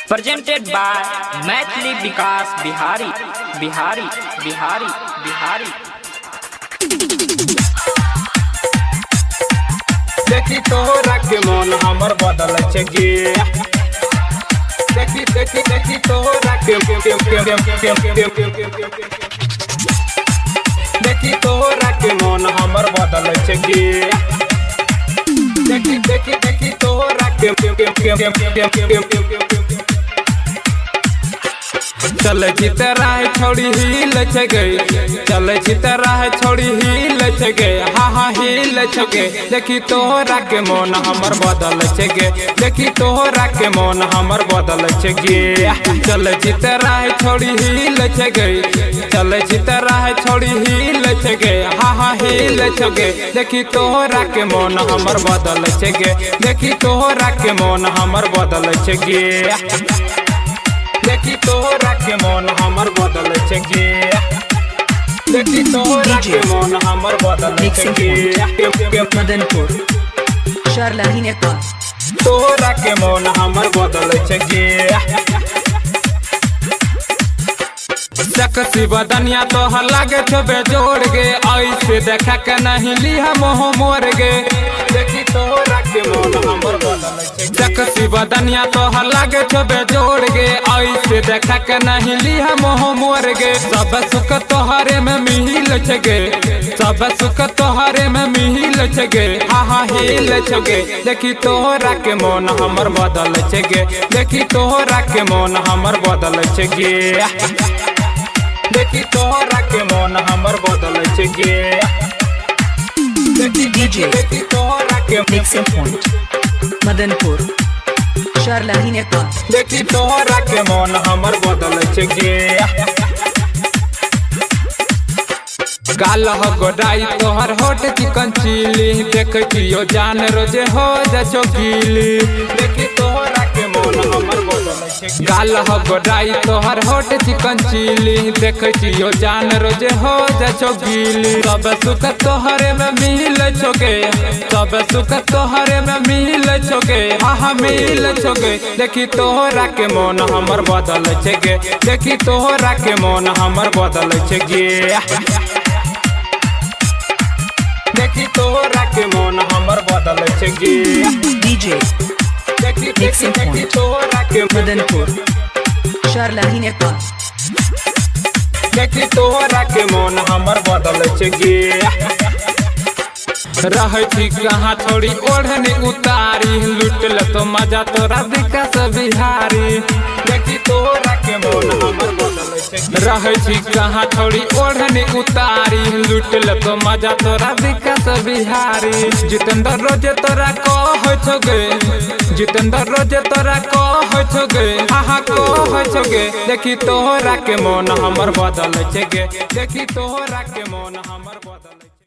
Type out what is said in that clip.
presented by Maithili Vikas Bihari. देखी तोहरा के मन हमर बदल छे गे। देखी तोहरा के देखी तोहरा के मन हमर बदल छे गे। देखी तोहरा के चल चितरा है छोड़ी हिल छ गई, चल चितरा है छोड़ी हिल छ गए, हाँ हिल छ गए। देखी तोहरा के मन हमर बदल छ गे। देखी तोहरा के मन हमर बदल छ गे। चल चितरा है छोड़ी हिल छ गई, चल चितरा है छोड़ी हिल छ गए, हाँ हिल छ गए। देखी तोहरा के मन हमर बदल छ गे। देखी तोहरा के मन हमर बदल छ गे। देखी तोहरा के मन हमर बदल छे गे। देखी तोहरा के मन हमर बदल छे गे। मदनपुर शारलाही नेपाल। तोहरा के मन हमर बदल छे गे। सकसी बदनिया तोहर लागे छबे जोड़ गे, ऐसे देखा के नहीं लिहा मोह मोर गे। देखी तोहरा के मन हमर बदल छे गे। सकसी बदनिया तोहर लागे छबे जोड़ गे, ऐसे देखा के नहीं लिहा मोह मोर गे। सब सुख तोहरे में मिहिल छ गे, सब सुख तोहरे में मिहिल छ गे, हाँ हिल छ गे। देखी तोहरा के मन हमर बदल छ गे। देखी तोहरा के मन हमर बदल छ गे। देखी तोहरा के मन हमर बदल छे गे। देखी तोहरा के मदनपुर शारलाही नेपाल। देखी तोहरा के मन हमर बदल छे गे। गाल हो गोडाई तोहर होट चिकन चिली, देखियो जान रोजे हो जा चौकीली। देखी तोहरा के मन हमर बदल छे गे। गाल हो गोडाई तोहर होट चिकन चिली, देखियो जान रोजे हो जा चौकीली। सब सुख तोहरे में मिल छोगे, सब सुख तोहरे में मिल छोगे, हाँ मिल छोगे। देखी तोहरा के मन हमर बदल छे गे। देखी तोहरा के मन हमर बदल छे गे। देखी तोहरा के मन हमर बदल छे गे। देखी तोहरा के मदनपुर शारलाही नेपाल। देखी तोहरा के मन हमर बदल छे गे। रहे थी कहाँ छोड़ी ओढ़नी उतारी, लुटल तो मजा तोरा विकास बिहारी। देखी तोहरा के मन हमर बदल छे गे। रहे थी कहाँ छोड़ी ओढ़नी उतारी, लुटल तो मजा तोरा विकास बिहारी। जितेंद्र रोजे तोरा कह छोगे, जितेंद्र रोजे तोरा कह छोगे, हाँ कह छोगे। देखी तोहरा के मन हमर बदल छे गे। देखी तोहरा के मन हमर